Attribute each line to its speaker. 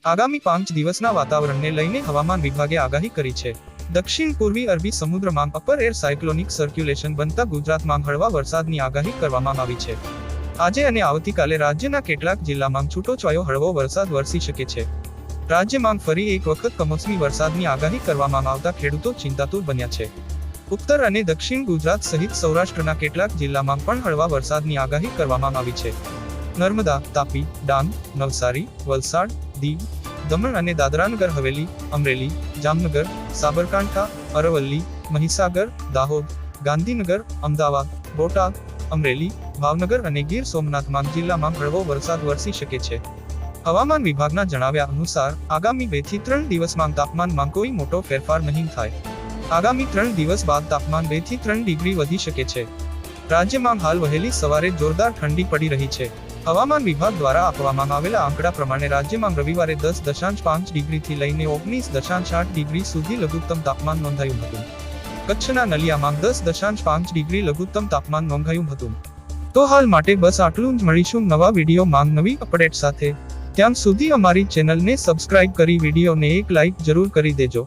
Speaker 1: આગામી 5 દિવસના વાતાવરણને લઈને હવામાન વિભાગે આગાહી કરી છે। દક્ષિણ પૂર્વી અરબી સમુદ્રમાં અપર એર સાયક્લોનિક સર્ક્યુલેશન બનતા ગુજરાતમાં હળવા વરસાદની આગાહી કરવામાં આવી છે। આજે અને આવતીકાલે રાજ્યના કેટલાક જિલ્લામાં છૂટોછવાયો હળવો વરસાદ વરસી શકે છે। રાજ્યમાં ફરી એક વખત કમોસમી વરસાદની આગાહી કરવામાં આવતા ખેડૂતો ચિંતાતુર બન્યા છે। ઉત્તર અને દક્ષિણ ગુજરાત સહિત સૌરાષ્ટ્રના કેટલાક જિલ્લામાં પણ હળવા વરસાદની આગાહી કરવામાં આવી છે। નર્મદા, તાપી, ડાંગ, નવસારી, વલસાડ, દીવ, દમણ અને દાદરાનગર હવેલી, અમરેલી, જામનગર, સાબરકાંઠા, અરવલ્લી, મહીસાગર, દાહોદ, ગાંધીનગર, અમદાવાદ, બોટાદ, અમરેલી, ભાવનગર અને ગીર સોમનાથમાં જિલ્લામાં હળવો વરસાદ વરસી શકે છે। હવામાન વિભાગના જણાવ્યા અનુસાર આગામી 2 થી 3 દિવસમાં તાપમાનમાં કોઈ મોટો ફેરફાર નહીં થાય। આગામી 3 દિવસ બાદ તાપમાન 2 થી 3 ડિગ્રી વધી શકે છે। રાજ્યમાં હાલ વહેલી સવારે જોરદાર ઠંડી પડી રહી છે। હવામાન વિભાગ દ્વારા આપવામાં આવેલા આંકડા પ્રમાણે રાજ્યમાં રવિવારે 10.5 ડિગ્રીથી લઈને 19.8 ડિગ્રી સુધી લઘુત્તમ તાપમાન નોંધાયું હતું। કચ્છના નલિયામાં 10.5 ડિગ્રી લઘુત્તમ તાપમાન નોંધાયું હતું। તો હાલ માટે બસ આટલું જ। મળીશું નવા વિડીયોમાં નવી અપડેટ સાથે। ત્યાં સુધી અમારી ચેનલને સબસ્ક્રાઇબ કરી વિડીયોને એક લાઇક જરૂર કરી દેજો।